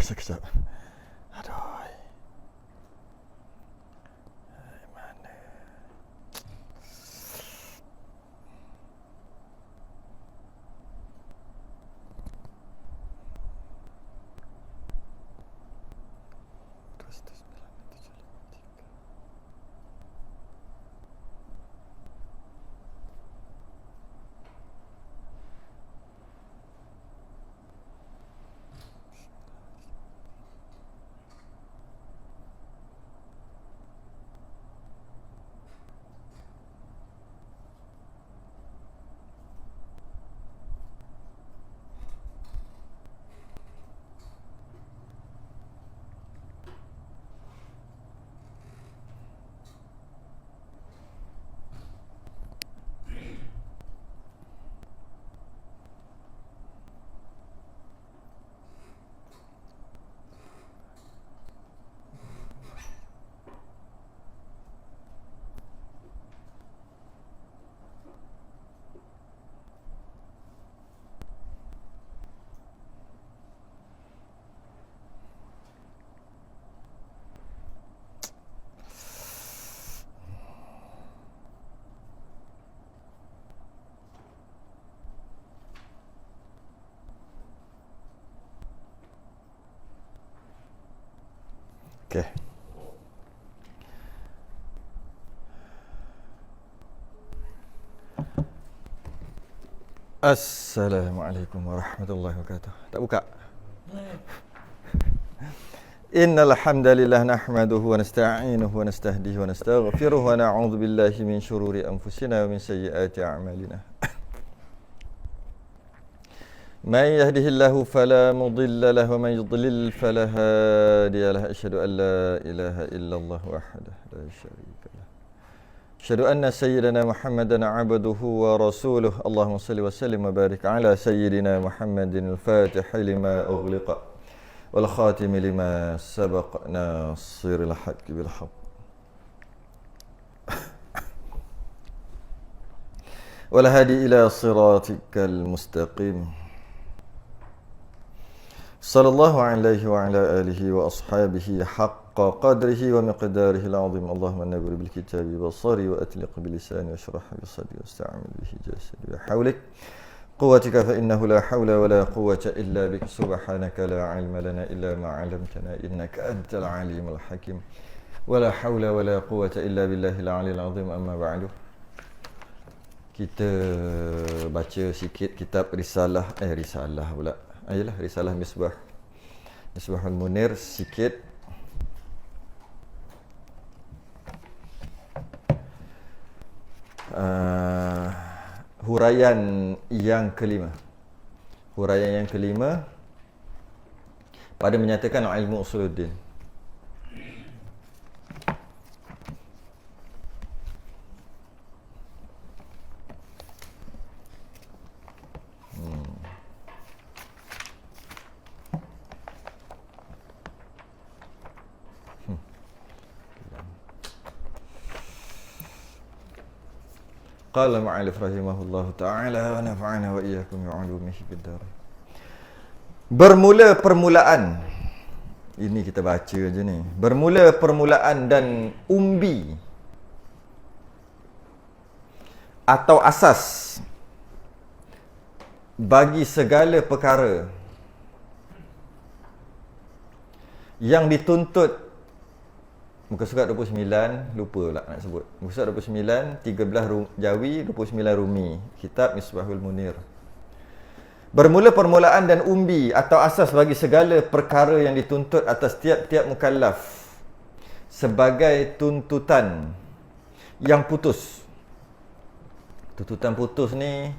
sekejap. Aduh. Mana? Okay. Assalamualaikum warahmatullahi wabarakatuh. Tak buka. Innal hamdalillah nahmaduhu wa nasta'inuhu wa nastahdihi wa nastaghfiruh wa na'udzu billahi min shururi anfusina wa min sayyiati a'malina. Man yahdihillahu fala mudilla lahu wa man yudlil fala hadiya lahu. Asyhadu an la ilaha illallah wahdahu la syarika lah. Asyhadu anna sayyidana Muhammadan 'abduhu wa rasuluh. Allahumma shalli wa sallim wa barik ala sayyidina Muhammadin al-Fatih lima ughliqa wal khatim lima sabaq nasiril haqqi bil haqq. Wal hadi ila siratikal mustaqim. Sallallahu alaihi wa ala alihi wa ashabihi haqqa qadrihi wa miqdarihi al-azim. Allahumma nabir bil kitabi basari wa atliq bil lisani wa shrah bi sadri wa sta'amil bihi jasadi wa hawlik quwwatika fa innahu la hawla wa la quwwata illa bik. Subhanaka la ilma lana illa ma 'allamtana innaka antal alimul hakim. Wa la hawla wa la quwwata illa billahil aliyil azim. Amma ba'du. Kita baca sikit kitab risalah pula. Ayolah, risalah Misbahul Munir sikit. Huraian yang kelima. Pada menyatakan ilmu usuluddin. Qala ma'alif rahimahullahu ta'ala wa nafa'ana wa iyyakum bi'ulumihi bid-dar. Bermula permulaan. Ini kita baca je ni. Bermula permulaan dan umbi atau asas bagi segala perkara yang dituntut. Muka surat 29, lupa pula nak sebut. Muka surat 29, 13 Jawi, 29 Rumi. Kitab Misbahul Munir. Bermula permulaan dan umbi atau asas bagi segala perkara yang dituntut atas tiap-tiap mukallaf sebagai tuntutan yang putus. Tuntutan putus ni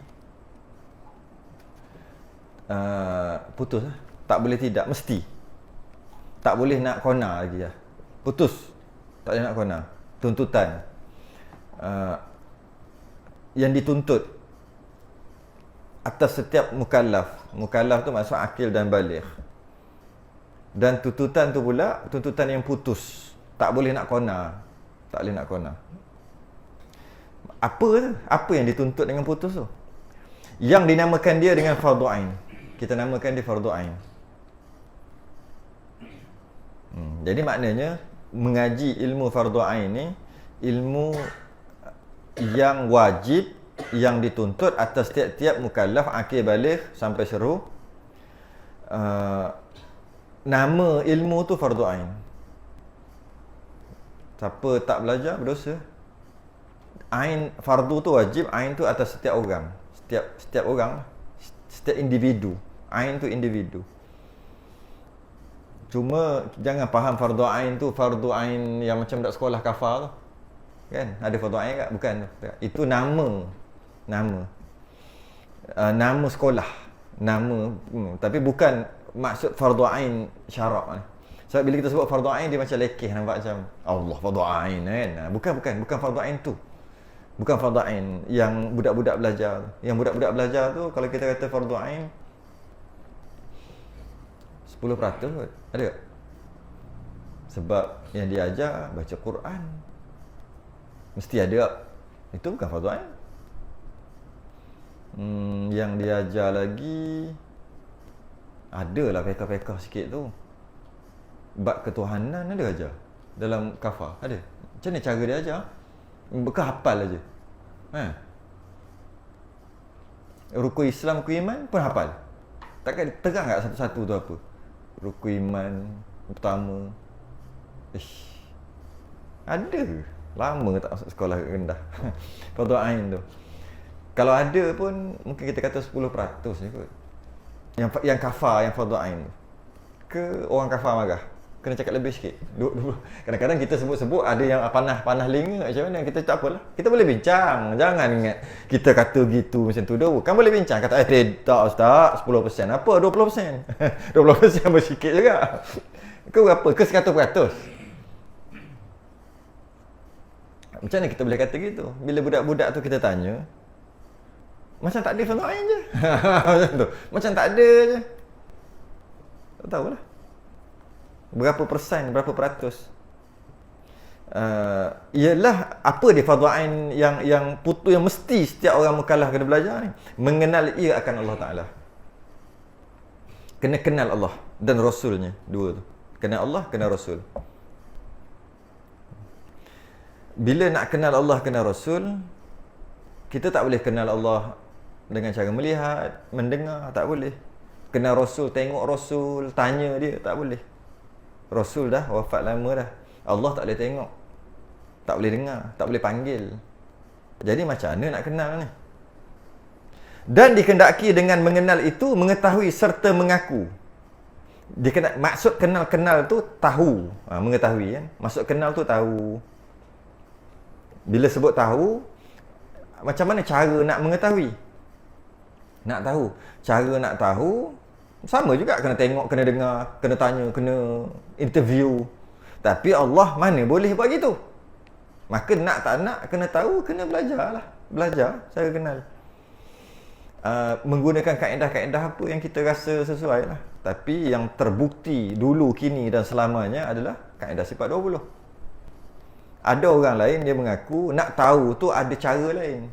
putus lah. Tak boleh tidak, mesti. Tak boleh nak kona lagi lah. Putus. Tak boleh nak kona. Tuntutan yang dituntut atas setiap mukallaf. Mukallaf tu maksud akil dan baligh. Dan tuntutan tu pula tuntutan yang putus. Tak boleh nak kona. Tak boleh nak kona. Apa yang dituntut dengan putus tu? Yang dinamakan dia dengan fardu ain. Kita namakan dia fardu ain. Jadi maknanya mengaji ilmu fardu ain ni ilmu yang wajib, yang dituntut atas tiap-tiap mukallaf akil baligh sampai seru. Nama ilmu tu fardu ain. Siapa tak belajar berdosa. Ain fardu tu wajib, ain tu atas setiap orang. Setiap orang, setiap individu. Ain tu individu. Cuma jangan faham fardu ain tu fardu ain yang macam dak sekolah kafar tu. Kan? Ada fardu ain tak? Bukan. Itu nama. Nama sekolah. Nama tapi bukan maksud fardu ain syarak ni. Sebab bila kita sebut fardu ain dia macam lekeh, nampak macam Allah fardu ain kan. Bukan fardu ain tu. Bukan fardu ain yang budak-budak belajar. Yang budak-budak belajar tu kalau kita kata fardu ain 10% kot. Ada tak? Sebab yang dia ajar baca Quran. Mesti ada tak? Itu bukan fardu ain. Yang dia ajar lagi adalah pekah-pekah sikit tu. Bab ketuhanan ada ajar dalam kafar. Ada. Macam mana cara dia ajar? Bukan hafal aja. Rukun Islam, rukun iman pun hafal. Takkan terang tak satu-satu tu apa? Rukun iman pertama. Ada. Lama tak masuk sekolah rendah. Fardu ain tu. Kalau ada pun mungkin kita kata 10% ni kot. Yang kafar, yang fardu ain tu. Ke orang kafar marah? Kena cakap lebih sikit. Kadang-kadang kita sebut-sebut ada yang panah linga macam mana, kita tak apalah. Kita boleh bincang. Jangan ingat kita kata gitu macam tu dah. Kan boleh bincang. Kata tak ustaz, 10%. Apa 20%? 20% bersikit juga. Ke berapa? Ke 100%? Macam mana kita boleh kata gitu? Bila budak-budak tu kita tanya, macam tak ada fardu ain je. Macam tu. Macam tak ada je. Tak tahulah. Berapa persen, berapa peratus. Ialah apa dia fardu ain yang putu yang mesti setiap orang mukallaf kena belajar ni? Mengenal ia akan Allah Taala. Kena kenal Allah dan Rasulnya, dua tu. Kenal Allah, kenal Rasul. Bila nak kenal Allah, kenal Rasul, kita tak boleh kenal Allah dengan cara melihat, mendengar, tak boleh. Kenal Rasul, tengok Rasul, tanya dia, tak boleh. Rasul dah wafat lama dah. Allah tak boleh tengok, tak boleh dengar, tak boleh panggil. Jadi macam mana nak kenal ni? Dan dikehendaki dengan mengenal itu, mengetahui serta mengaku. Maksud kenal tu tahu, mengetahui kan. Maksud kenal tu tahu. Bila sebut tahu, macam mana cara nak mengetahui? Nak tahu. Cara nak tahu sama juga, kena tengok, kena dengar, kena tanya, kena interview. Tapi Allah mana boleh buat gitu. Maka nak tak nak, kena tahu, kena belajar lah. Belajar cara kenal. Menggunakan kaedah-kaedah apa yang kita rasa sesuai lah. Tapi yang terbukti dulu, kini dan selamanya adalah kaedah sifat 20. Ada orang lain dia mengaku nak tahu tu ada cara lain.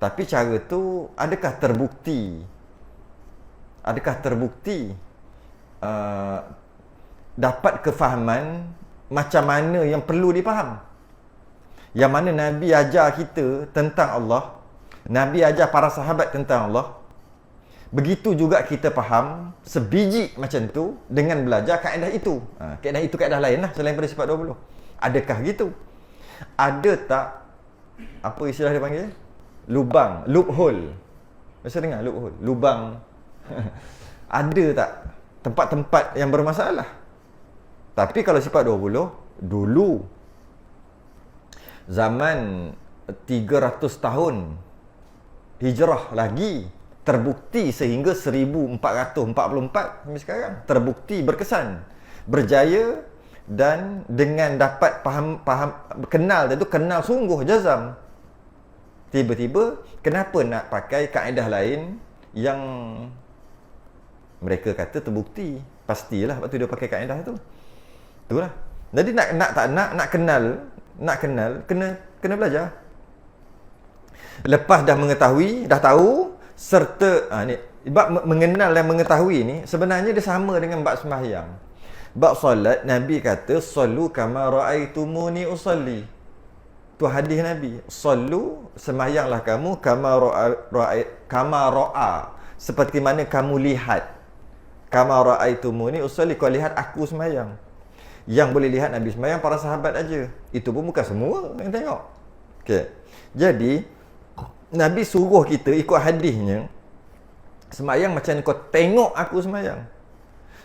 Tapi cara tu adakah terbukti? Adakah terbukti dapat kefahaman macam mana yang perlu dipaham? Yang mana Nabi ajar kita tentang Allah, Nabi ajar para sahabat tentang Allah. Begitu juga kita faham sebiji macam tu dengan belajar kaedah itu. Kaedah itu kaedah lain lah selain pada sifat 20. Adakah gitu? Ada tak, apa istilah dia panggil? Lubang, loophole. Biasa dengar loophole, lubang. Ada tak tempat-tempat yang bermasalah? Tapi kalau sifat 20, dulu zaman 300 tahun hijrah lagi terbukti sehingga 1444 sampai sekarang terbukti berkesan, berjaya. Dan dengan dapat faham kenal dia tu, kenal sungguh jazam. Tiba-tiba kenapa nak pakai kaedah lain yang mereka kata terbukti? Pastilah waktu dia pakai kaedah tu. Itulah. Jadi nak kenal kena belajar. Lepas dah mengetahui, dah tahu serta ni bab mengenal dan mengetahui ni sebenarnya dia sama dengan bab sembahyang. Bab solat, Nabi kata, "Sallu kama ra'aitumuni usalli." Tu hadis Nabi. Sallu, sembahyanglah kamu kama ra'a, seperti mana kamu lihat. Kama ra'aitumuni usalli, kau lihat aku sembahyang. Yang boleh lihat Nabi sembahyang para sahabat aja. Itu pun bukan semua yang tengok. Okey. Jadi Nabi suruh kita ikut hadisnya, sembahyang macam kau tengok aku sembahyang.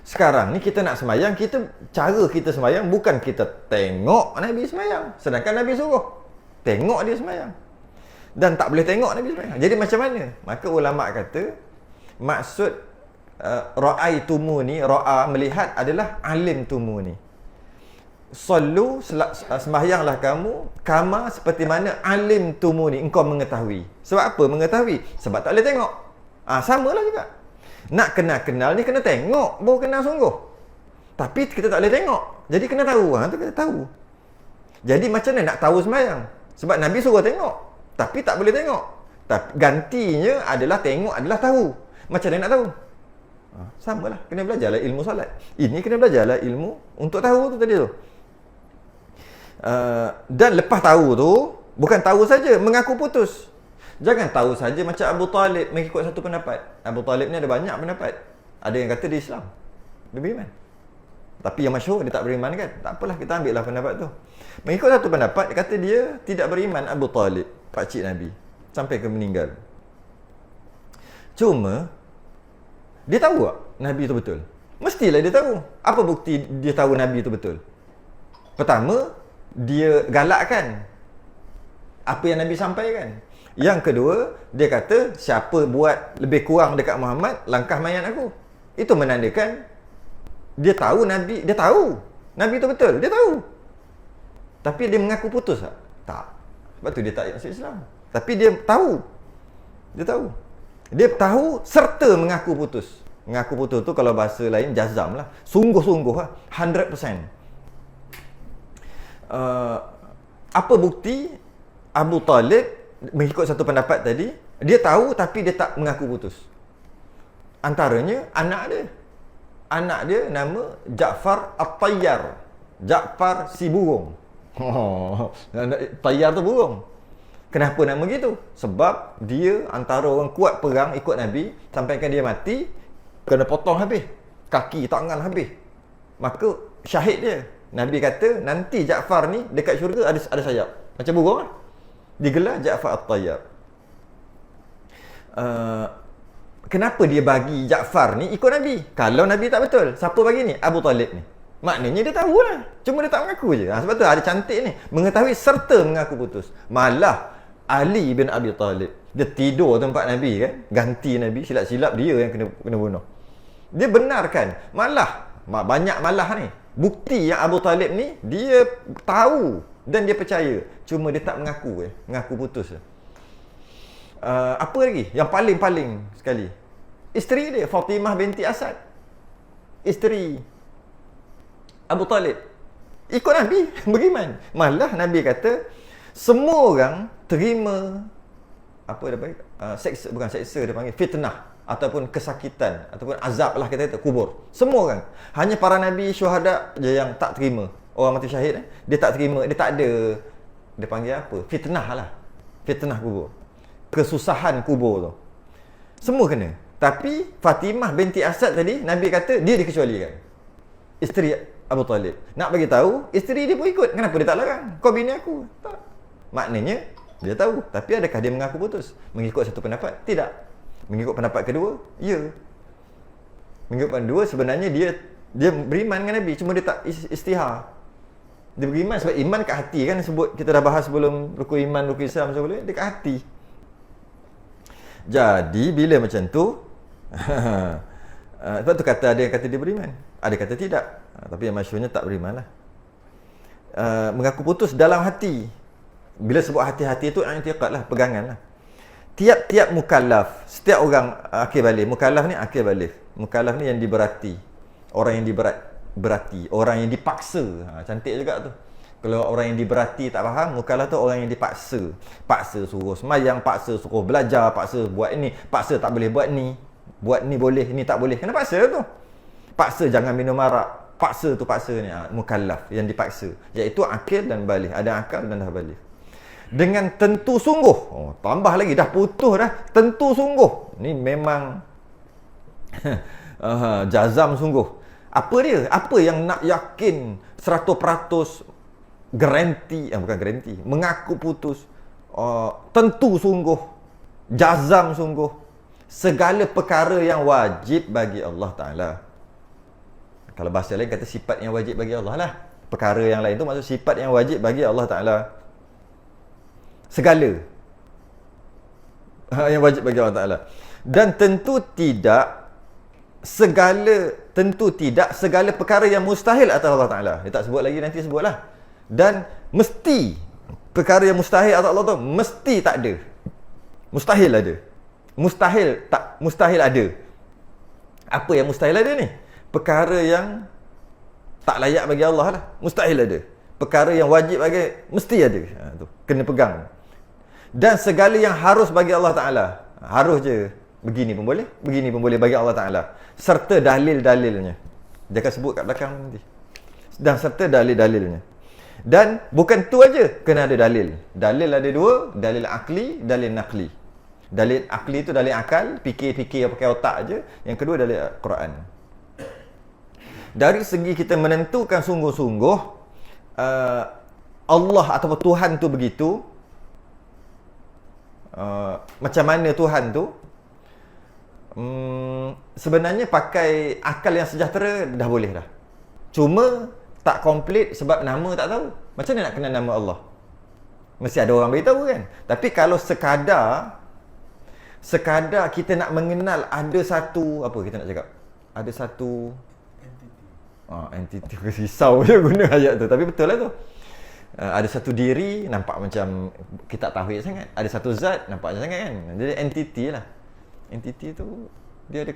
Sekarang ni kita nak sembahyang, cara kita sembahyang bukan kita tengok Nabi sembahyang, sedangkan Nabi suruh tengok dia sembahyang. Dan tak boleh tengok Nabi sembahyang. Jadi macam mana? Maka ulama kata maksud ra'aitumuni, ra'a melihat, adalah alimtumuni. Sallu, sembahyanglah kamu kama seperti mana alimtumuni, engkau mengetahui. Sebab apa mengetahui? Sebab tak boleh tengok. Samalah juga. Nak kenal ni kena tengok, baru kenal sungguh. Tapi kita tak boleh tengok, jadi kena tahu. Tu kita tahu. Jadi macam mana nak tahu sembahyang? Sebab Nabi suruh tengok, tapi tak boleh tengok. Tapi gantinya adalah tengok, adalah tahu. Macam mana nak tahu? Samalah, kena belajarlah ilmu solat. Ini kena belajarlah ilmu untuk tahu tu tadi tu. Dan lepas tahu tu, bukan tahu saja, mengaku putus. Jangan tahu saja macam Abu Talib mengikut satu pendapat. Abu Talib ni ada banyak pendapat. Ada yang kata dia Islam, dia beriman. Tapi yang masyhur dia tak beriman kan? Tak apalah, kita ambil lah pendapat tu. Mengikut satu pendapat, dia kata dia tidak beriman, Abu Talib, pakcik Nabi, sampai ke meninggal. Cuma dia tahu tak Nabi tu betul? Mestilah dia tahu. Apa bukti dia tahu Nabi tu betul? Pertama, dia galakkan apa yang Nabi sampaikan. Yang kedua, dia kata siapa buat lebih kurang dekat Muhammad, langkah mayat aku. Itu menandakan dia tahu Nabi, dia tahu Nabi tu betul, dia tahu. Tapi dia mengaku putus tak? Tak. Sebab tu dia tak masuk Islam. Tapi dia tahu. Dia tahu. Dia tahu serta mengaku putus. Mengaku putus tu kalau bahasa lain jazam lah. Sungguh-sungguh lah. 100%. Apa bukti Abu Talib mengikut satu pendapat tadi, dia tahu tapi dia tak mengaku putus? Antaranya anak dia. Anak dia nama Ja'far At-Tayyar. Ja'far si burung. Tayyar tu burung. Kenapa nama gitu? Sebab dia antara orang kuat perang ikut Nabi, sampaikan dia mati, kena potong habis. Kaki, tangan habis. Maka syahid dia. Nabi kata nanti Ja'far ni dekat syurga ada sayap. Macam burung lah. Digelar Ja'far At-Tayyar. Kenapa dia bagi Ja'far ni ikut Nabi? Kalau Nabi tak betul, siapa bagi ni? Abu Talib ni. Maknanya dia tahu lah, cuma dia tak mengaku je. Sebab tu ada cantik ni, mengetahui serta mengaku putus. Malah Ali bin Abi Talib, dia tidur tempat Nabi kan, ganti Nabi, silap-silap dia yang kena bunuh. Dia benarkan. Malah banyak malah ni bukti yang Abu Talib ni dia tahu dan dia percaya, cuma dia tak mengaku mengaku putus. Apa lagi yang paling sekali? Isteri dia Fatimah binti Asad, isteri Abu Talib, ikut Nabi, beriman. Malah Nabi kata semua orang terima apa dia panggil, bukan seksa, dia panggil fitnah ataupun kesakitan ataupun azab lah kita kata, kubur. Semua orang. Hanya para nabi syuhada je yang tak terima. Orang mati syahid dia tak terima, dia tak ada, dia panggil apa, fitnah lah, fitnah kubur, kesusahan kubur tu. Semua kena. Tapi Fatimah binti Asad tadi Nabi kata dia dikecualikan, isteri Abu Talib. Nak bagi tahu isteri dia pun ikut. Kenapa dia tak larang? Kau bini aku. Tak. Maknanya dia tahu. Tapi adakah dia mengaku putus? Mengikut satu pendapat? Tidak. Mengikut pendapat kedua? Ya. Mengikut pendapat kedua sebenarnya dia beriman dengan Nabi, cuma dia tak istihar. Dia beriman sebab iman kat hati kan, sebut kita dah bahas sebelum rukun iman, rukun Islam sebelum, dia kat hati. Jadi bila macam tu sebab tu kata ada yang kata dia beriman, ada kata tidak. Tapi yang masyhurnya tak beriman lah. Mengaku putus dalam hati. Bila sebut hati-hati tu i'tiqad lah, pegangan lah. Tiap-tiap mukallaf, setiap orang akhir balik. Mukallaf ni akhir balik. Mukallaf ni yang diberati. Orang yang berati, orang yang dipaksa. Cantik juga tu. Kalau orang yang diberati tak faham, mukallaf tu orang yang dipaksa. Paksa suruh semayang, paksa suruh belajar, paksa buat ini, paksa tak boleh buat ni. Buat ni boleh, ni tak boleh. Kena paksa tu. Paksa jangan minum arak. paksa tu paksa ni, mukallaf yang dipaksa, iaitu akil dan baligh, ada akal dan dah baligh. Dengan tentu sungguh, tambah lagi, dah putus dah, tentu sungguh, ni memang jazam sungguh. Apa dia? Apa yang nak yakin 100% garanti, bukan garanti, mengaku putus, tentu sungguh, jazam sungguh, segala perkara yang wajib bagi Allah Ta'ala. Kalau bahasa lain kata sifat yang wajib bagi Allah lah. Perkara yang lain tu maksud sifat yang wajib bagi Allah Ta'ala. Segala yang wajib bagi Allah Ta'ala. Dan tentu tidak segala perkara yang mustahil atas Allah Ta'ala. Dia tak sebut lagi, nanti sebutlah. Dan mesti perkara yang mustahil atas Allah tu mesti tak ada. Mustahil ada. Mustahil ada. Apa yang mustahil ada ni? Perkara yang tak layak bagi Allah lah, mustahil ada. Perkara yang wajib bagi, mesti ada. Tu kena pegang. Dan segala yang harus bagi Allah Ta'ala, harus je. Begini pun boleh bagi Allah Ta'ala. Serta dalil-dalilnya. Dia akan sebut kat belakang nanti. Dan serta dalil-dalilnya. Dan bukan tu aja, kena ada dalil. Dalil ada dua, dalil akli, dalil nakli. Dalil akli tu dalil akal, fikir-fikir pakai otak aja. Yang kedua dalil Quran. Dari segi kita menentukan sungguh-sungguh Allah ataupun Tuhan tu begitu, macam mana Tuhan tu, sebenarnya pakai akal yang sejahtera dah boleh dah. Cuma tak komplit sebab nama tak tahu. Macam mana nak kenal nama Allah? Mesti ada orang beritahu kan. Tapi kalau sekadar kita nak mengenal ada satu, apa kita nak cakap, ada satu entiti, risau je guna ayat tu, tapi betul lah tu. Ada satu diri nampak macam kita tauhid sangat, ada satu zat nampak macam sangat kan. Jadi entiti lah. Entiti tu dia ada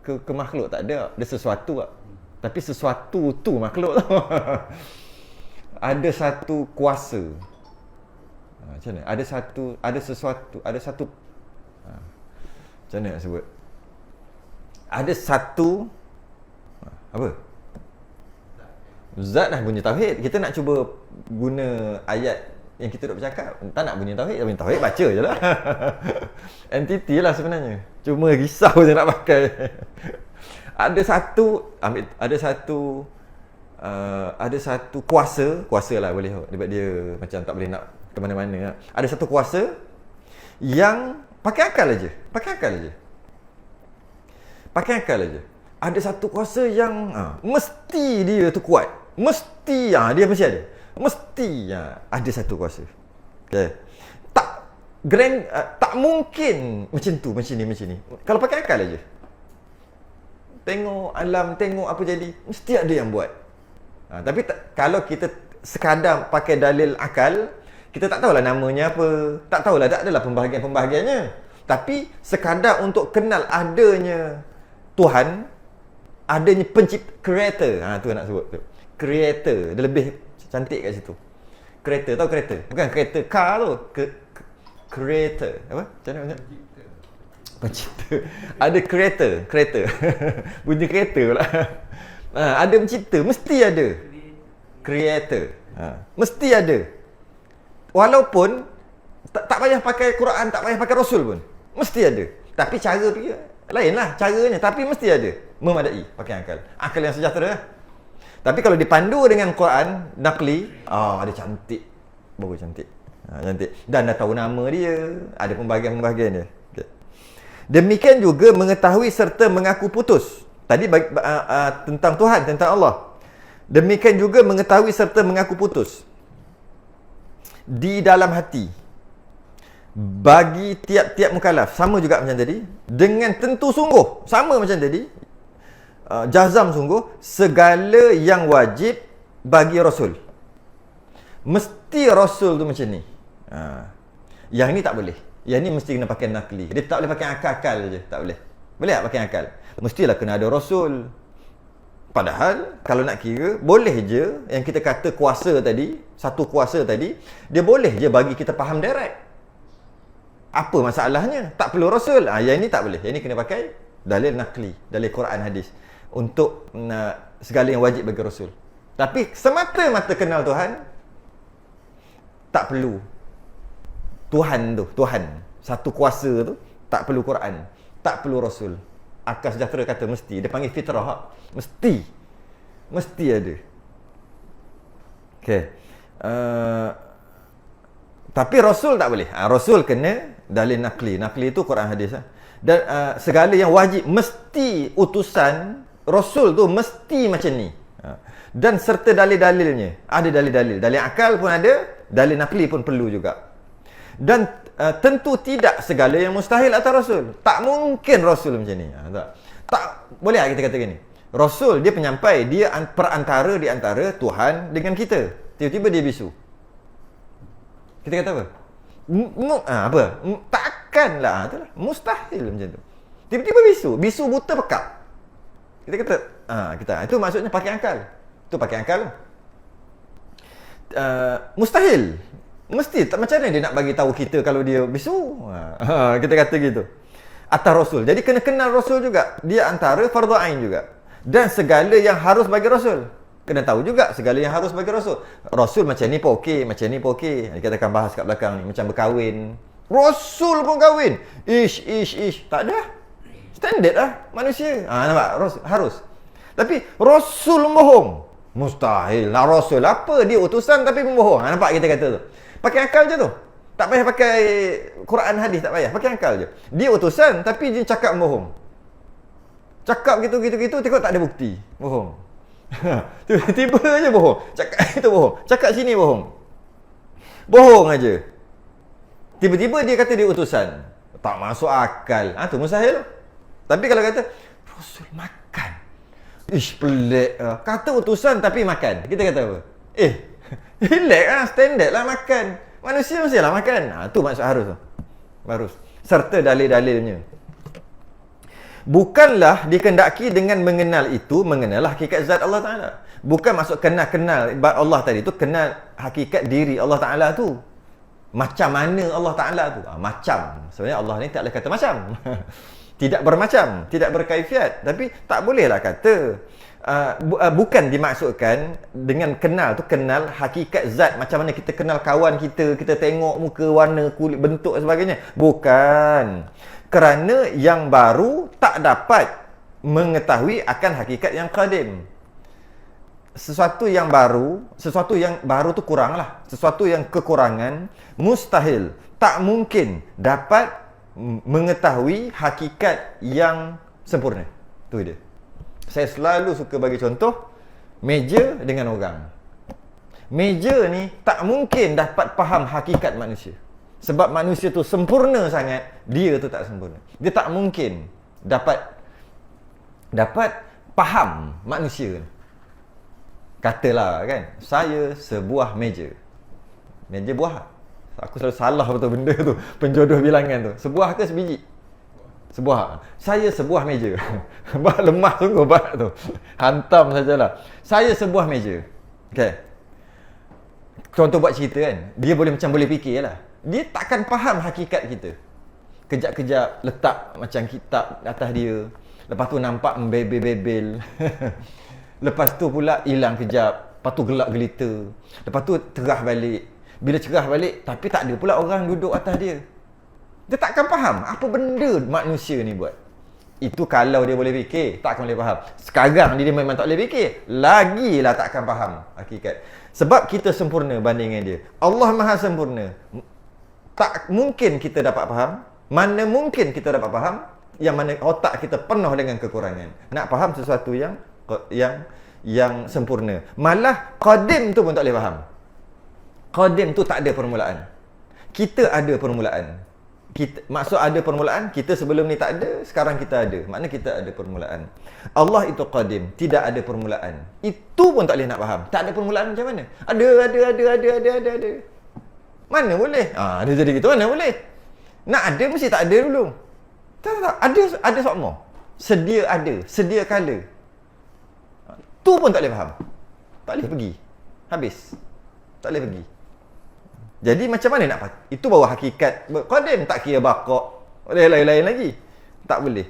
ke makhluk tak ada, ada sesuatu lah. Tapi sesuatu tu makhluk tu. Ada satu kuasa. Macam mana? Ada sesuatu, macam mana nak sebut? Ada satu apa? Zat dah bunyi tauhid. Kita nak cuba guna ayat yang kita duk bercakap, tak nak bunyi tauhid, bunyi tauhid baca je lah. Entiti lah sebenarnya. Cuma risau je nak pakai. Ada satu kuasa lah boleh. Sebab dia macam tak boleh nak ke mana-mana. Ada satu kuasa yang pakai akal aja. Ada satu kuasa yang mesti dia tu kuat. Mesti dia mesti ada. Mesti ada satu kuasa. Okay. Tak mungkin macam tu, macam ni. Kalau pakai akal aja. Tengok alam, tengok apa jadi, mesti ada yang buat. Tapi kalau kita sekadar pakai dalil akal, kita tak tahulah namanya apa, tak tahulah, tak adalah pembahagian-pembahagiannya. Tapi sekadar untuk kenal adanya Tuhan, adanya pencipta, creator. Tu nak sebut tu. Creator, dia lebih cantik kat situ. Creator, tahu creator? Bukan creator car tu. Creator. Apa? Macam mana? Pencipta. Ada creator. Bunyi kereta pula. Ada pencipta, mesti ada. Creator. Mesti ada. Walaupun tak payah pakai Quran, tak payah pakai Rasul pun, mesti ada. Tapi cara fikir lain lah caranya, tapi mesti ada. Memadai pakai akal. Akal yang sejahtera lah. Tapi kalau dipandu dengan Quran nakli, ada cantik. Baru cantik. Cantik. Dan dah tahu nama dia, ada pembahagian-pembahagian dia. Okay. Demikian juga mengetahui serta mengaku putus. Tadi tentang Tuhan, tentang Allah. Demikian juga mengetahui serta mengaku putus di dalam hati bagi tiap-tiap mukallaf, sama juga macam tadi, dengan tentu sungguh, sama macam tadi, jazam sungguh, segala yang wajib bagi Rasul. Mesti Rasul tu macam ni. Yang ni tak boleh. Yang ni mesti kena pakai nakli. Dia tak boleh pakai akal je, tak boleh. Boleh tak pakai akal? Mestilah kena ada Rasul. Padahal kalau nak kira, boleh je yang kita kata kuasa tadi, satu kuasa tadi, dia boleh je bagi kita faham direct. Apa masalahnya? Tak perlu Rasul. Yang ini tak boleh. Yang ini kena pakai dalil nakli, dalil Quran hadis. untuk segala yang wajib bagi Rasul. Tapi semata-mata kenal Tuhan, tak perlu Tuhan satu kuasa tu, tak perlu Quran, tak perlu Rasul. Akal sejahtera kata mesti, dia panggil fitrah, mesti ada. Okey. Tapi Rasul tak boleh. Rasul kena dalil nakli tu Quran hadis. Dan segala yang wajib mesti utusan Rasul tu mesti macam ni. Dan serta dalil-dalilnya. Ada dalil-dalil. Dalil akal pun ada, dalil nakli pun perlu juga. Dan tentu tidak segala yang mustahil atas Rasul. Tak mungkin Rasul macam ni. Tak boleh kita kata gini. Rasul dia penyampai, dia perantara di antara Tuhan dengan kita. Tiba-tiba dia bisu. Kita kata apa? Apa? Takkanlah. Itulah. Mustahil macam tu. Tiba-tiba bisu buta pekak. Kita kata itu maksudnya pakai akal. Itu pakai akal. Mustahil. Mesti tak, macam mana dia nak bagi tahu kita kalau dia bisu? Kita kata gitu. Atas Rasul. Jadi kena kenal Rasul juga. Dia antara fardhu ain juga. Dan segala yang harus bagi Rasul. Kena tahu juga segala yang harus bagi Rasul. Rasul macam ni pun okey, macam ni pun okey. Kita akan bahas kat belakang ni. Macam berkahwin. Rasul pun kahwin. Ish. Tak ada. Standard lah manusia. Nampak? Rasul, harus. Tapi Rasul bohong. Mustahil. Rasul apa? Dia utusan tapi pembohong. Nampak kita kata tu. Pakai akal je tu. Tak payah pakai Quran hadis, tak payah. Pakai akal je. Dia utusan tapi dia cakap bohong. Cakap gitu, tengok tak ada bukti. Bohong. Tiba-tiba je bohong. Cakap itu bohong. Cakap sini bohong. Bohong aja. Tiba-tiba dia kata dia utusan. Tak masuk akal. Tu mustahil. Tapi kalau kata Rasul makan. Ish, pelik. Kata utusan tapi makan. Kita kata apa? Relax lah. Standard lah makan. Manusia mestilah makan. Tu maksud harus tu. Harus. Serta dalil-dalilnya. Bukanlah dikehendaki dengan mengenal itu, mengenal hakikat zat Allah Ta'ala. Bukan maksud kenal Allah tadi tu, kenal hakikat diri Allah Ta'ala tu. Macam mana Allah Ta'ala tu? Macam. Sebenarnya Allah ni tak boleh kata macam. Tidak bermacam, tidak berkaifiat. Tapi tak bolehlah kata. Bukan dimaksudkan dengan kenal tu, kenal hakikat zat. Macam mana kita kenal kawan kita, kita tengok muka, warna, kulit, bentuk dan sebagainya. Bukan. Kerana yang baru tak dapat mengetahui akan hakikat yang qadim. Sesuatu yang baru tu kuranglah. Sesuatu yang kekurangan, mustahil, tak mungkin dapat mengetahui hakikat yang sempurna. Tu dia. Saya selalu suka bagi contoh meja dengan orang. Meja ni tak mungkin dapat faham hakikat manusia. Sebab manusia tu sempurna sangat, dia tu tak sempurna. Dia tak mungkin dapat faham manusia. Katalah kan, saya sebuah meja. Meja buah. Aku selalu salah betul benda tu. Penjodoh bilangan tu. Sebuah ke sebiji? Sebuah. Saya sebuah meja. Lemah sungguh bab tu. Hantam sajalah. Saya sebuah meja. Okay. Contoh buat cerita kan. Dia boleh fikir lah. Dia takkan faham hakikat kita. Kejap-kejap letak macam kitab atas dia. Lepas tu nampak membebel-bebel. Lepas tu pula hilang kejap. Lepas tu gelap gelita. Lepas tu cerah balik. Bila cerah balik, tapi tak ada pula orang duduk atas dia. Dia takkan faham apa benda manusia ni buat. Itu kalau dia boleh fikir, tak akan boleh faham. Sekarang dia memang tak boleh fikir. Lagilah tak akan faham hakikat. Sebab kita sempurna banding dengan dia. Allah Maha sempurna. Tak mungkin kita dapat faham. Mana mungkin kita dapat faham yang mana otak kita penuh dengan kekurangan. Nak faham sesuatu yang sempurna. Malah qadim tu pun tak boleh faham. Qadim tu tak ada permulaan. Kita ada permulaan. Maksud ada permulaan, kita sebelum ni tak ada, sekarang kita ada. Maknanya kita ada permulaan. Allah itu qadim, tidak ada permulaan. Itu pun tak boleh nak faham. Tak ada permulaan macam mana? Ada. Mana boleh? Dia jadi gitu, mana boleh? Nak ada mesti tak ada dulu. Tak. Ada semua. Sedia ada, sedia kala. Tu pun tak boleh faham. Tak boleh pergi. Habis. Tak boleh pergi. Jadi macam mana nak faham? Itu baru hakikat qadim, tak kira bakok. Lain-lain lagi. Tak boleh.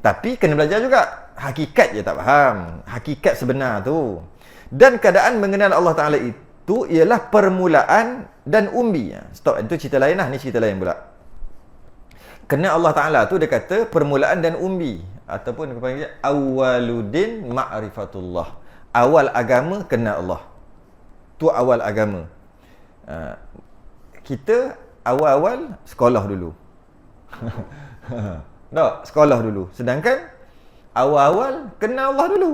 Tapi kena belajar juga. Hakikat je tak faham. Hakikat sebenar tu. Dan keadaan mengenal Allah Ta'ala itu ialah permulaan dan umbi. Stop, itu cerita lain lah. Ni cerita lain pula. Kenal Allah Ta'ala tu dia kata permulaan dan umbi. Ataupun dia panggil awwaluddin ma'rifatullah. Awal agama kenal Allah. Tu awal agama. Kita awal-awal sekolah dulu. Tak, sekolah dulu. Sedangkan awal-awal kenal Allah dulu.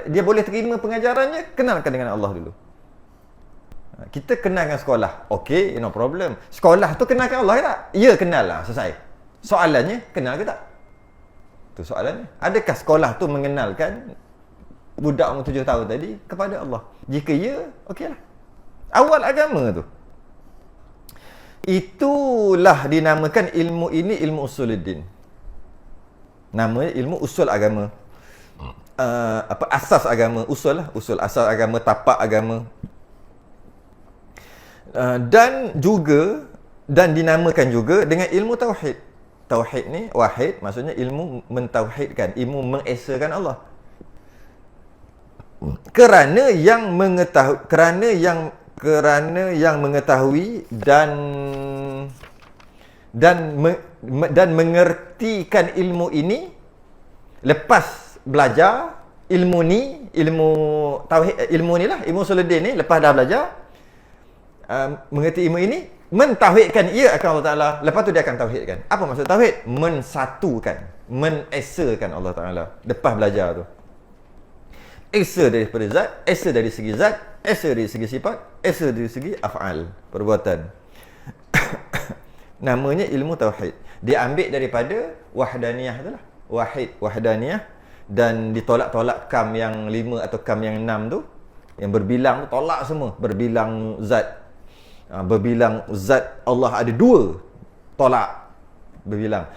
Dia boleh terima pengajarannya, kenalkan dengan Allah dulu. Kita kenal dengan sekolah. Okey, no problem. Sekolah tu kenalkan Allah ke tak? Ya, kenal lah, selesai. Soalannya, kenal ke tak? Tu soalannya. Adakah sekolah tu mengenalkan budak umur 7 tahun tadi kepada Allah? Jika ya, okeylah. Awal agama tu. Itulah dinamakan ilmu ini ilmu usuluddin. Namanya ilmu usul agama. Asas agama, usul lah, usul asas agama, tapak agama. Dan dinamakan juga dengan ilmu tauhid. Tauhid ni, wahid maksudnya ilmu mentauhidkan, ilmu mengesakan Allah. Kerana yang mengetahui dan mengertikan ilmu ini lepas belajar ilmu tauhid, ilmu ni lah, ilmu usuluddin ni, lepas dah belajar mengerti ilmu ini, mentauhidkan ia akan Allah Ta'ala. Lepas tu dia akan tauhidkan. Apa maksud tauhid? Mensatukan, menesakan Allah Ta'ala lepas belajar tu. Esa daripada zat, esa dari segi zat, esa dari segi sifat, esa dari segi af'al, perbuatan. Namanya ilmu tauhid. Dia ambil daripada wahdaniyah tu lah. Wahid, wahdaniyah. Dan ditolak-tolak kam yang 5 atau kam yang 6 tu, yang berbilang tu, tolak semua. Berbilang zat. Berbilang zat Allah ada 2. Tolak. Berbilang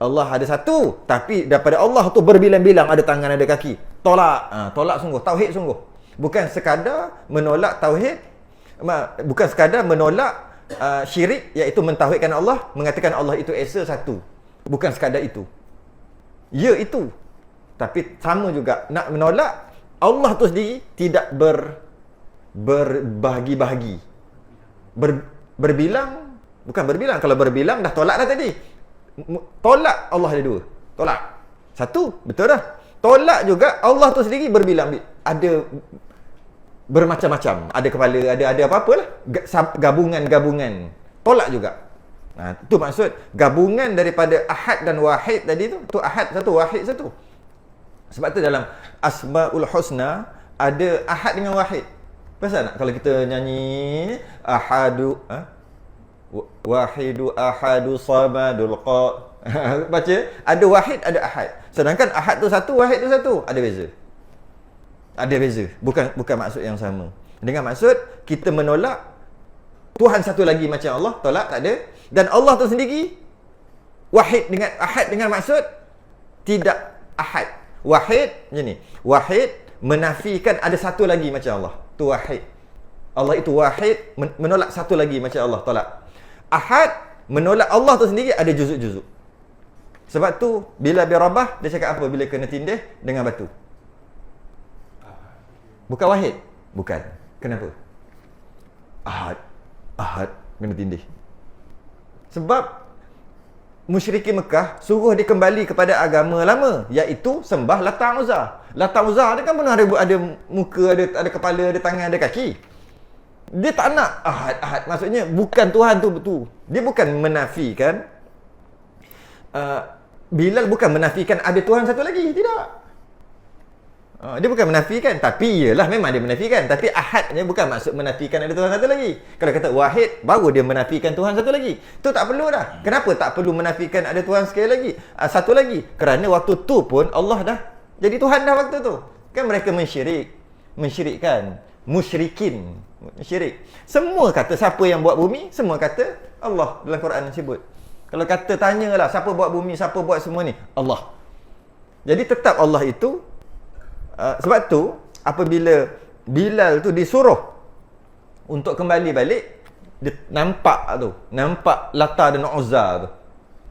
Allah ada 1, tapi daripada Allah tu berbilang-bilang, ada tangan, ada kaki. Tolak. Tolak sungguh. Tauhid sungguh. Bukan sekadar menolak tauhid, bukan sekadar menolak syirik, iaitu mentauhidkan Allah, mengatakan Allah itu esa 1. Bukan sekadar itu. Ya, itu. Tapi sama juga nak menolak Allah tu sendiri tidak berbahagi-bahagi. Berbilang, bukan berbilang. Kalau berbilang dah tolak dah tadi. Tolak Allah ada 2. Tolak. 1, betul dah. Tolak juga Allah tu sendiri berbilang, ada bermacam-macam. Ada kepala, ada apa-apalah. Gabungan-gabungan. Tolak juga. Itu maksud gabungan daripada ahad dan wahid tadi tu. Tu ahad satu, wahid satu. Sebab tu dalam Asmaul Husna ada ahad dengan wahid. Pasal nak kalau kita nyanyi ahadu, wahidu ahadu samadul qa. Baca, ada wahid, ada ahad. Sedangkan ahad tu satu, wahid tu satu. Ada beza. Ada beza. Bukan maksud yang sama. Dengan maksud kita menolak Tuhan satu lagi macam Allah, tolak, tak ada. Dan Allah tu sendiri wahid dengan ahad, dengan maksud tidak ahad. Wahid macam ni. Wahid menafikan ada satu lagi macam Allah. Tu wahid. Allah itu wahid, menolak satu lagi macam Allah, tolak. Ahad menolak Allah tu sendiri ada juzuk-juzuk. Sebab tu bila birabah dia cakap apa bila kena tindih dengan batu? Bukan wahid. Bukan. Kenapa? Ahad kena tindih. Sebab musyrikin Mekah suruh dia kembali kepada agama lama, iaitu sembah Lata Uzza. Lata Uzza dia kan pernah ada muka, ada kepala, ada tangan, ada kaki. Dia tak nak ahad. Maksudnya bukan Tuhan tu betul. Dia bukan menafikan Bilal bukan menafikan ada Tuhan satu lagi. Tidak. Dia bukan menafikan. Tapi iyalah memang dia menafikan. Tapi ahadnya bukan maksud menafikan ada Tuhan satu lagi. Kalau kata wahid, baru dia menafikan Tuhan satu lagi. Tu tak perlu dah. Kenapa tak perlu menafikan ada Tuhan sekali lagi? Satu lagi. Kerana waktu tu pun Allah dah jadi Tuhan dah waktu tu. Kan mereka mensyirikkan. Musyrikin. Syirik. Semua kata siapa yang buat bumi, semua kata Allah dalam Quran sebut. Kalau kata tanyalah siapa buat bumi, siapa buat semua ni? Allah. Jadi tetap Allah itu. Sebab tu apabila Bilal tu disuruh untuk kembali balik, dia nampak Lata dan Uzza tu.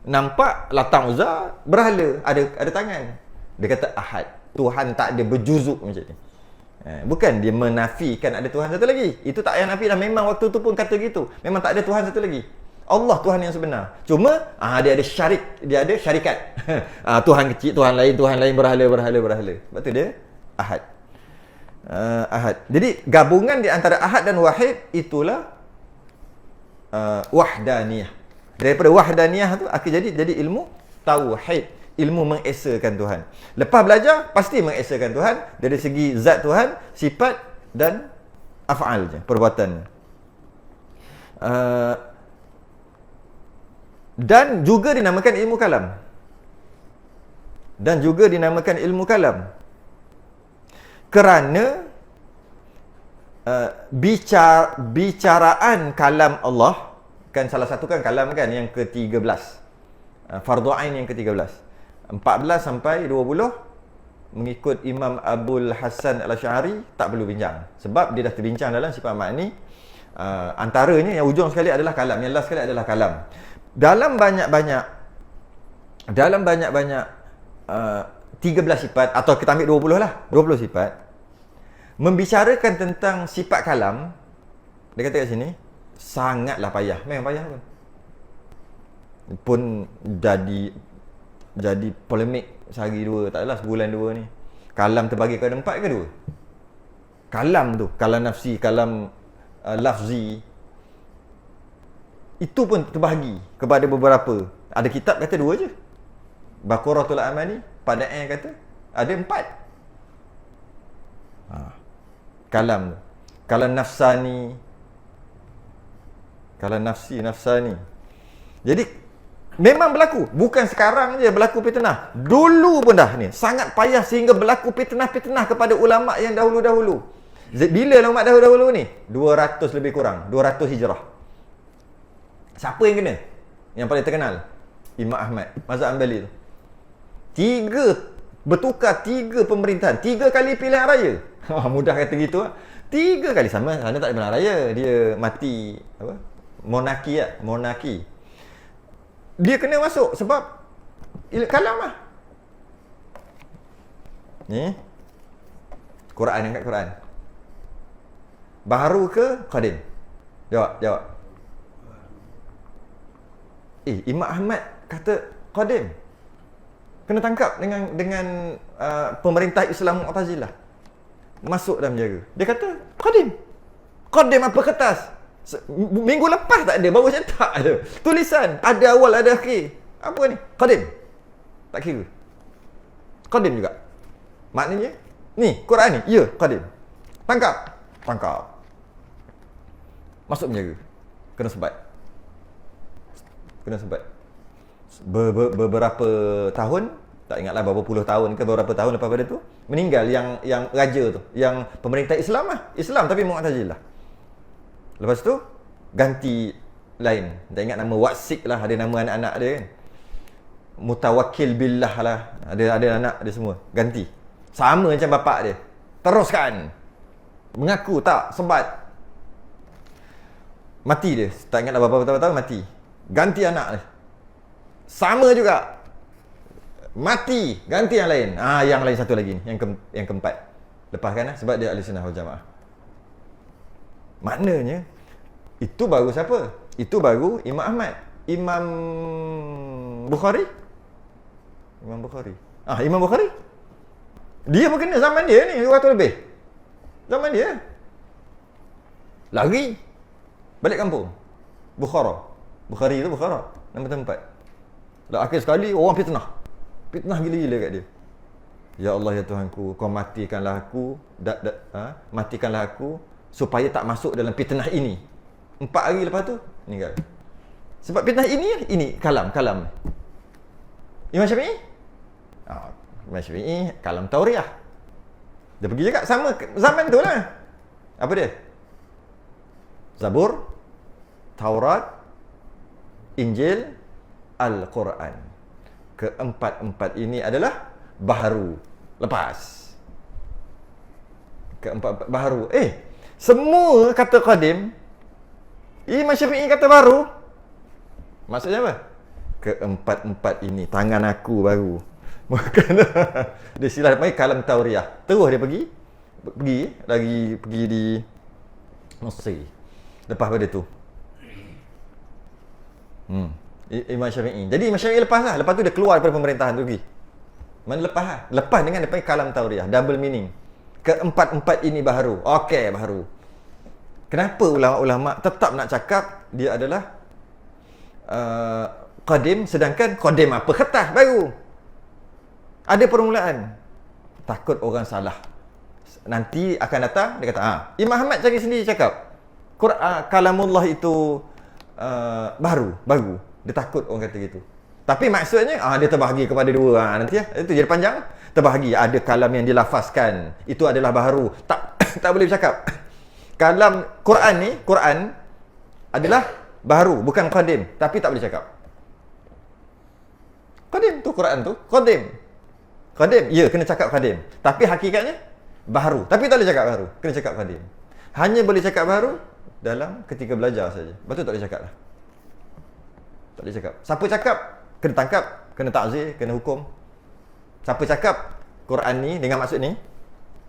Nampak Latang Uzza berhala, ada tangan. Dia kata ahad. Tuhan tak ada berjuzuk macam ni. Bukan dia menafikan ada Tuhan satu lagi. Itu tak payah nafi dah. Memang waktu tu pun kata gitu. Memang tak ada Tuhan satu lagi. Allah Tuhan yang sebenar. Cuma dia ada syarik, dia ada syarikat. Tuhan kecil, Tuhan lain, berhala. Sebab tu dia ahad. Ahad. Jadi gabungan di antara ahad dan wahid itulah wahdaniyah. Daripada wahdaniyah tu akan jadi ilmu tauhid. Ilmu mengesakan Tuhan. Lepas belajar, pasti mengesakan Tuhan dari segi zat Tuhan, sifat dan af'alnya, perbuatannya. Dan juga dinamakan ilmu kalam. Kerana bicaraan kalam Allah, kan salah satu kan kalam kan yang ke-13. Fardhu Ain yang ke-13. 14 sampai 20 mengikut Imam Abul Hasan Al-Asy'ari tak perlu bincang. Sebab dia dah terbincang dalam sifat ma'ni. Antaranya yang ujung sekali adalah kalam, yang last sekali adalah kalam. Dalam banyak-banyak 13 sifat, atau kita ambil 20 lah, 20 sifat membicarakan tentang sifat kalam. Dia kata kat sini sangatlah payah. Memang payah pun jadi polemik sehari dua, tak adalah sebulan dua ni. Kalam terbagi kepada 4 ke 2? Kalam tu, kalam nafsi, kalam lafzi, itu pun terbahagi kepada beberapa. Ada kitab kata 2 je. Baqaratul Amani, Pada'in kata ada 4. Kalam tu. Kalam nafsani, kalam nafsani. Jadi memang berlaku. Bukan sekarang je berlaku fitnah. Dulu pun dah ni. Sangat payah sehingga berlaku fitnah-fitnah kepada ulama' yang dahulu-dahulu. Bila ulama' dahulu-dahulu ni? 200 lebih kurang. 200 hijrah. Siapa yang kena? Yang paling terkenal? Imam Ahmad. Mazhab Hanbali tu. 3 pemerintahan. 3 kali pilihan raya. Mudah kata gitu lah. 3 kali sama tak ada pilihan raya. Dia mati monarki. Dia kena masuk sebab kalam lah. Ni Quran, angkat Quran. Baharu ke qadim? Jawab. Imam Ahmad kata qadim. Kena tangkap dengan pemerintah Islam Mu'tazilah. Masuk dalam penjara. Dia kata qadim. Qadim apa kertas? Minggu lepas tak ada, baru cetak ada. Tulisan, ada awal, ada akhir. Apa ni? Qadim. Tak kira. Qadim juga. Maknanya, ni, Quran ni, ya, qadim. Tangkap. Masuk penjara. Kena sebat. Beberapa tahun, tak ingatlah berapa puluh tahun ke beberapa tahun lepas pada tu, meninggal yang raja tu, yang pemerintah Islam lah. Islam tapi Mu'tazilah. Lepas tu ganti lain. Tak ingat nama Waksik lah, ada nama anak-anak dia kan. Mutawakkil billah lah. Ada anak dia semua. Ganti. Sama macam bapak dia. Teruskan. Mengaku tak sebat. Mati dia. Tak ingat berapa tahun mati. Ganti anak dia. Sama juga. Mati. Ganti yang lain. Yang lain satu lagi ni. Yang keempat. Lepaskan lah. Sebab dia ahli sunnah wal jamaah. Maknanya itu baru siapa? Itu baru Imam Ahmad. Imam Bukhari. Imam Bukhari. Dia pun kena zaman dia ni 200 lebih. Zaman dia. Lari balik kampung. Bukhari itu Bukhara. Nama tempat. Lah akhir sekali orang fitnah. Fitnah gila-gila kat dia. Ya Allah ya Tuhanku, kau matikanlah aku, matikanlah aku supaya tak masuk dalam fitnah ini. 4 hari lepas tu meninggal. Sebab fitnah ini kalam. Imam Syafi'i? Imam Syafi'i kalam Tauriah. Dia pergi juga sama zaman tu lah. Apa dia? Zabur, Taurat, Injil, Al-Quran. Keempat-empat ini adalah baharu. Lepas. Keempat-empat baharu. Semua kata qadim, Imam Syafi'i kata baru. Maksudnya apa? keempat-empat ini, tangan aku baru. Bukan. Dia silah main kalam tauriah. Terus dia pergi di Mesir. Lepas pada tu. Imam Syafi'i. Jadi Imam Syafi'i lepas lah. Lepas tu dia keluar daripada pemerintahan tu pergi. Mana lepas lah. Lepas dengan dia panggil kalam tauriah. Double meaning. Keempat-empat ini baharu. Okey, baharu. Kenapa ulama-ulama tetap nak cakap dia adalah qadim, sedangkan qadim apa? Kertas baru. Ada permulaan. Takut orang salah. Nanti akan datang, dia kata, Imam Ahmad cari sendiri cakap, Quran, kalamullah itu baru. Dia takut orang kata gitu. Tapi maksudnya, dia terbahagi kepada dua. Nanti itu jadi panjang. Terbahagi. Ada kalam yang dilafazkan. Itu adalah baharu. Tak boleh bercakap. Kalam Quran ni, Quran adalah baharu, bukan qadim. Tapi tak boleh cakap. Qadim tu, Quran tu. Qadim, ya, kena cakap qadim. Tapi hakikatnya, baharu. Tapi tak boleh cakap baharu. Kena cakap qadim. Hanya boleh cakap baharu dalam ketika belajar saja. Lepas tu tak boleh cakap lah. Tak boleh cakap. Siapa cakap, kena tangkap, kena takzir, kena hukum. Siapa cakap Quran ni dengan maksud ni,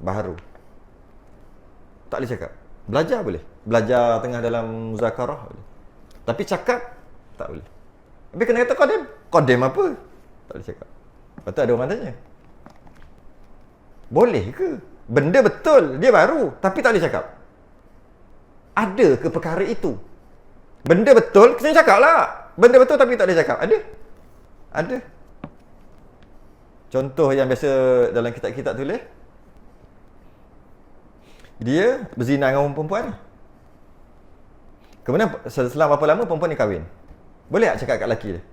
baharu. Tak boleh cakap. Belajar boleh. Belajar tengah dalam muzakarah boleh. Tapi cakap, tak boleh. Tapi kena kata qadim. Qadim apa? Tak boleh cakap. Lepas tu ada orang tanya, boleh ke? Benda betul, dia baru, tapi tak boleh cakap. Ada ke perkara itu? Benda betul, kena cakap lah. Benda betul tapi tak boleh cakap. Ada. Contoh yang biasa dalam kitab-kitab tulis, dia berzina dengan perempuan. Kemudian setelah berapa lama perempuan ni kahwin. Boleh tak cakap kat lelaki dia?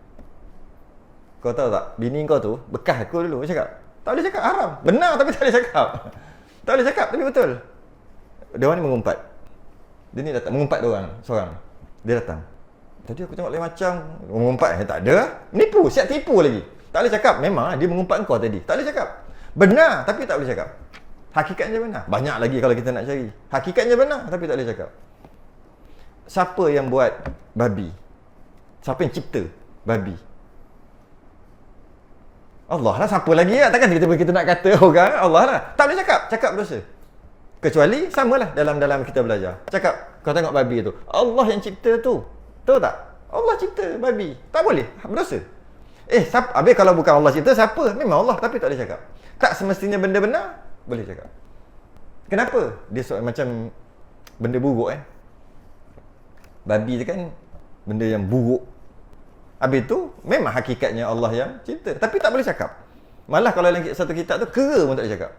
Kau tahu tak, bini kau tu bekas aku dulu. Cakap, tak boleh cakap, haram. Benar tapi tak boleh cakap. Tak boleh cakap tapi betul. Dia orang ni mengumpat. Dia ni datang mengumpat dia orang seorang. Dia datang. Tadi aku tengok lain macam mengumpat. Tak ada. Menipu, siap tipu lagi. Tak boleh cakap. Memang dia mengumpat kau tadi. Tak boleh cakap. Benar tapi tak boleh cakap. Hakikatnya benar. Banyak lagi kalau kita nak cari. Hakikatnya benar tapi tak boleh cakap. Siapa yang buat babi? Siapa yang cipta babi? Allah lah, siapa lagi lah. Takkan kita nak kata orang, Allah lah. Tak boleh cakap berdosa. Kecuali samalah dalam kita belajar. Cakap, kau tengok babi tu, Allah yang cipta tu. Tahu tak? Allah cipta babi. Tak boleh, berdosa. Siapa? Habis kalau bukan Allah cipta, siapa? Memang Allah, tapi tak boleh cakap. Tak semestinya benda benar, boleh cakap. Kenapa? Dia macam benda buruk Babi tu kan benda yang buruk. Habis tu memang hakikatnya Allah yang cipta, tapi tak boleh cakap. Malah kalau dalam satu kitab tu kera pun tak boleh cakap.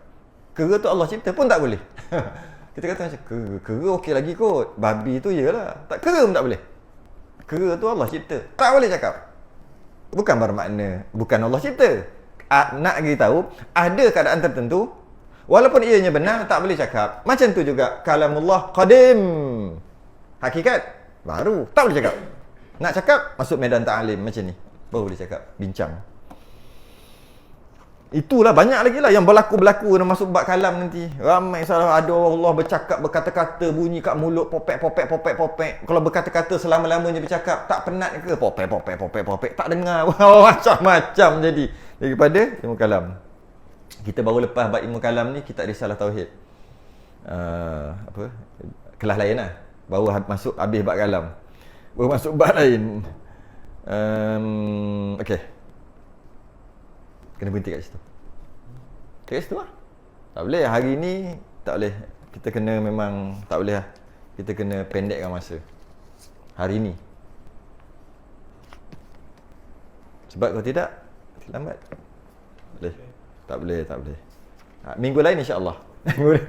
Kera tu Allah cipta pun tak boleh. Kita kata macam kera okey lagi kot. Babi tu iyalah. Tak, kera pun tak boleh. Kera tu Allah cipta, tak boleh cakap. Bukan bermakna bukan Allah cipta. Nak beritahu ada keadaan tertentu walaupun ianya benar tak boleh cakap. Macam tu juga kalamullah qadim. Hakikat baru, tak boleh cakap. Nak cakap, masuk medan ta'alim macam ni. Baru boleh cakap, bincang. Itulah banyak lagi lah yang berlaku dan masuk bab kalam nanti. Ramai salah ada Allah bercakap, berkata-kata, bunyi kat mulut, popek. Kalau berkata-kata selama-lamanya bercakap, tak penat ke? Popek. Tak dengar. Macam-macam jadi. Daripada ilmu kalam. Kita baru lepas bab ilmu kalam ni, kita risalah tauhid. Kelas lain lah. Baru masuk habis bab kalam. Baru masuk bab lain. Okey. Kena berhenti kat situ. Kat situ lah. Tak boleh. Hari ni tak boleh. Kita kena memang tak boleh lah. Kita kena pendekkan masa. Hari ni. Sebab kalau tidak, terlambat. Boleh. Tak boleh. Minggu lain insya-Allah. Minggu lain